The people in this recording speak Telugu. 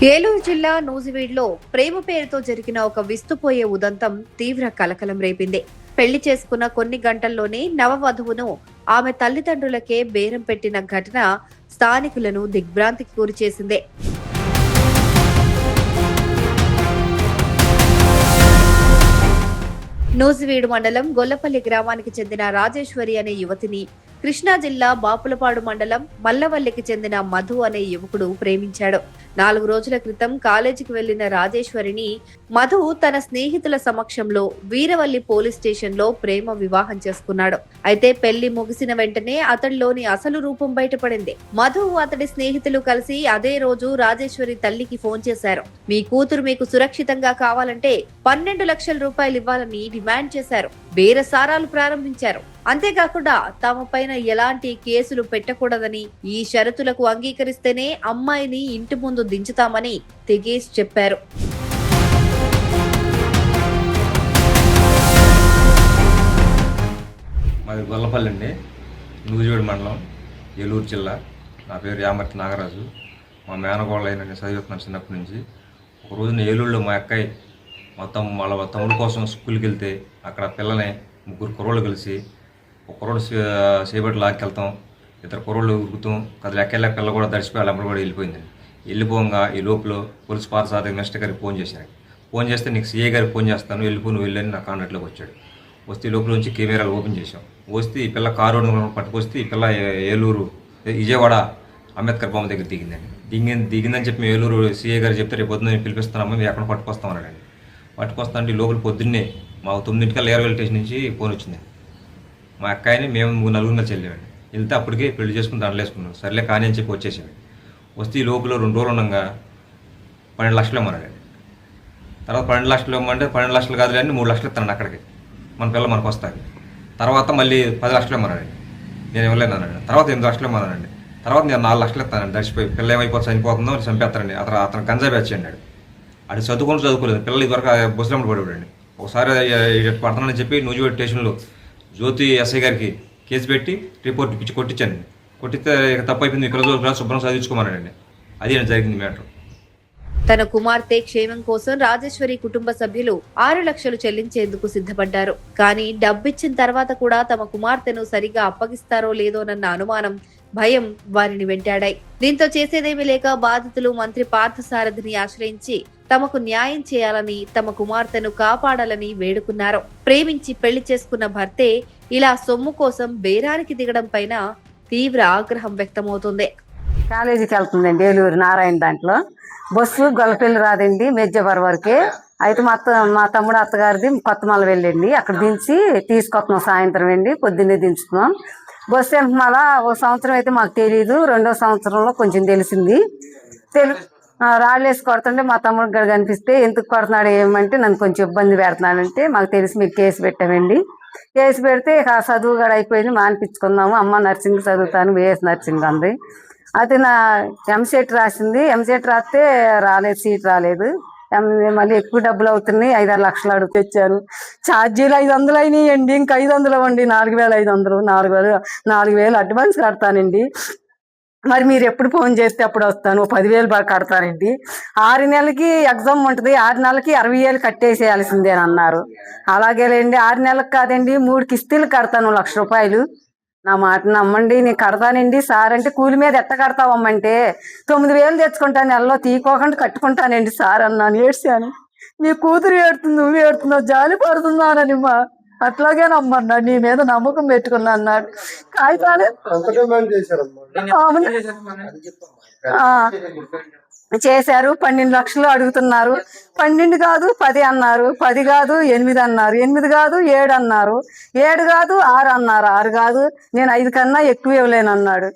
ఏలూరు జిల్లా నూజివీడులో ప్రేమ పేరుతో జరిగిన ఒక విస్తుపోయే ఉదంతం తీవ్ర కలకలం రేపింది. పెళ్లి చేసుకున్న కొన్ని గంటల్లోనే నవవధువును ఆమె తల్లిదండ్రులకే బేరం పెట్టిన ఘటన స్థానికులను దిగ్భ్రాంతికి గురిచేసింది. నూజివీడు మండలం గొల్లపల్లి గ్రామానికి చెందిన రాజేశ్వరి అనే యువతిని కృష్ణా జిల్లా బాపులపాడు మండలం మల్లవల్లికి చెందిన మధు అనే యువకుడు ప్రేమించాడు. 4 రోజుల క్రితం కాలేజీకి వెళ్లిన రాజేశ్వరిని మధు తన స్నేహితుల సమక్షంలో వీరవల్లి పోలీస్ స్టేషన్ లో ప్రేమ వివాహం చేసుకున్నాడు. అయితే పెళ్లి ముగిసిన వెంటనే అతడిలోని అసలు రూపం బయటపడింది. మధు అతడి స్నేహితులు కలిసి అదే రోజు రాజేశ్వరి తల్లికి ఫోన్ చేశారు. మీ కూతురు మీకు సురక్షితంగా కావాలంటే 12 లక్షల రూపాయలు ఇవ్వాలని డిమాండ్ చేశారు. బేరసారాలు ప్రారంభించారు. అంతేకాకుండా తమ పైన ఎలాంటి కేసులు పెట్టకూడదని, ఈ షరతులకు అంగీకరిస్తేనే అమ్మాయిని ఇంటి ముందు దించుతామని తెగేసి చెప్పారు. మాది గొల్లపల్లి అండి, నూజివీడు మండలం, ఏలూరు జిల్లా. నా పేరు యామర్తి నాగరాజు. మా మేనగోళ్ళ అయిన చదువుతున్నాను చిన్నప్పటి నుంచి. ఒక రోజున ఏలూరులో మా అక్కయ్య మొత్తం వాళ్ళ తమ్ముడు కోసం స్కూల్కి వెళ్తే అక్కడ పిల్లని 3 కుర్రోళ్ళు కలిసి ఒక కుర్రోడు సేపటి లాక్కెళ్తాం, 2 కుర్రోళ్ళు ఉరుకుతాం. కథలు ఎక్కెళ్ళ పిల్ల కూడా తడిచిపోయి వాళ్ళ అమ్మడు కూడా వెళ్ళిపోయిందండి. వెళ్ళిపోగా ఈ లోపల పోలీస్ పార్సాది మినిస్టర్ గారికి ఫోన్ చేశాను. ఫోన్ చేస్తే నీకు సీఏ గారికి ఫోన్ చేస్తాను, నువ్వు వెళ్ళని నా కాంటాక్ట్లోకి వచ్చాడు. వస్తే ఈ లోపల నుంచి కెమెరాలు ఓపెన్ చేసాం. వస్తే ఈ పిల్ల కారు పట్టుకొస్తే ఈ పిల్ల ఏలూరు విజయవాడ అంబేద్కర్ బొమ్మ దగ్గర దిగిందండి. దిగిందని చెప్పి మేము ఏలూరు సీఏ గారు చెప్తే రేపు పొద్దున్న పిలిపిస్తున్నాము, మేము ఎక్కడ పట్టుకొస్తామన్నాడండి. పట్టుకొస్తా అంటే లోపల పొద్దున్నే మాకు 9 ఏరవెల్ స్టేషన్ నుంచి ఫోన్ వచ్చింది. మా అక్కాయిని మేము 4 చెల్లేమండి. వెళ్తే అప్పటికే పెళ్లి చేసుకుని దండలు వేసుకున్నాం. సర్లే కానీ అని చెప్పి వచ్చేసాడు. వస్తే ఈ లోపల 2 రోజులు ఉండగా 12 లక్షలు ఇమ్మన్నాడండి. తర్వాత 12 లక్షలు ఇమ్మంటే 12 లక్షలు కాదు కానీ 3 లక్షలు ఇస్తానండి అక్కడికి, మన పిల్ల మనకు వస్తుంది. తర్వాత మళ్ళీ 10 లక్షలు ఇమ్మన్నాడండి. నేను ఇవ్వలేదు అన్నాడు. తర్వాత 8 లక్షలు ఇమ్మన్నానండి. తర్వాత నేను 4 లక్షలు ఇస్తానండి. దర్శిపోయి పిల్ల ఏమైపోతే చనిపోతుందో చంపేస్తానండి. అతను గంజా బ్యాచ్ అన్నాడు. అది చదువుకోలేదు. పిల్లలు ఇదివరకు బుసలమ్మడు పడిపోయాడండి. ఒకసారి పడతానని చెప్పి నూజివీడు స్టేషన్లో జ్యోతి ఎస్ఐ గారికి కేసు పెట్టి రిపోర్ట్ ఇచ్చి కొట్టించానండి. కొట్టితే తప్పు అయిపోయింది, ఇక్కడ శుభ్రం చదివించుకోమన్నాడండి. అది జరిగింది మ్యాటర్. తన కుమార్తె క్షేమం కోసం రాజేశ్వరి కుటుంబ సభ్యులు 6 లక్షలు చెల్లించేందుకు సిద్ధపడ్డారు. కానీ డబ్బిచ్చిన తర్వాత కూడా తమ కుమార్తెను సరిగా అప్పగిస్తారో లేదోనన్న అనుమానం, భయం వారిని వెంటాడాయి. దీంతో చేసేదేమీ లేక బాధితులు మంత్రి పార్థసారథిని ఆశ్రయించి తమకు న్యాయం చేయాలని, తమ కుమార్తెను కాపాడాలని వేడుకున్నారు. ప్రేమించి పెళ్లి చేసుకున్న భర్తే ఇలా సొమ్ము కోసం బేరానికి దిగడం పైన తీవ్ర ఆగ్రహం వ్యక్తమవుతుంది. కాలేజీకి వెళ్తుందండి ఏలూరు నారాయణ దాంట్లో. బస్సు గొల్లపల్లి రాదండి, మెజ్జవరం వరకే. అయితే మా తమ్ముడు అత్తగారిది కొత్తమల్ల వెళ్ళండి, అక్కడ దించి తీసుకొస్తున్నాం. సాయంత్రం అండి, పొద్దున్నే దించుతున్నాం. బస్సు వెంటనే ఒక సంవత్సరం అయితే మాకు తెలియదు, 2వ సంవత్సరంలో కొంచెం తెలిసింది. రాళ్ళేసి కొడుతుంటే మా తమ్ముడు గడ కనిపిస్తే ఎందుకు కొడుతున్నాడు ఏమంటే నన్ను కొంచెం ఇబ్బంది పెడుతున్నాడంటే మాకు తెలిసి మీకు కేసు పెట్టామండి. కేసు పెడితే చదువు గడ అయిపోయింది, మానిపించుకున్నాము. అమ్మ నర్సింగ్ చదువుతాను, బిఎస్ నర్సింగ్ అంది. అయితే నా ఎంసెట్ రాసింది. ఎంసెట్ రాస్తే రాలేదు, సీట్ రాలేదు. మళ్ళీ ఎక్కువ డబ్బులు అవుతున్నాయి, 5-6 లక్షలు అడుగు తెచ్చాను. ఛార్జీలు 500 అయినాయండి, ఇంకా 500 అవ్వండి, 4500. 4,000 అడ్వాన్స్ కడతానండి. మరి మీరు ఎప్పుడు ఫోన్ చేస్తే అప్పుడు వస్తాను, 10,000 బాగా కడతానండి. 6 నెలలకి ఎగ్జామ్ ఉంటుంది, 6 నెలలకి 60,000 కట్టేసేయాల్సిందేనన్నారు. అలాగేలేండి, 6 నెలలకు కాదండి, 3 కిస్తీలు కడతాను 1,00,000 రూపాయలు. నా మాట నమ్మండి, నేను కడతానండి. సార్ అంటే కూలి మీద ఎట్ట కడతావమ్మంటే 9,000 తెచ్చుకుంటాను, నెలలో తీకోకుండా కట్టుకుంటానండి సార్ అన్నాను. ఏడ్చాను. మీ కూతురు ఏడుతుంది, నువ్వు ఏడుతున్నావు, జాలి పడుతున్నానని మా అట్లాగే నమ్మన్నాడు, నీ మీద నమ్మకం పెట్టుకున్నా అన్నాడు. కాగితాలు చేశారు. 12 లక్షలు అడుగుతున్నారు. 12 కాదు 10 అన్నారు, 10 కాదు 8 అన్నారు, 8 కాదు 7 అన్నారు, 7 కాదు 6 అన్నారు, 6 కాదు నేను 5 కన్నా ఎక్కువ ఇవ్వలేను అన్నాడు.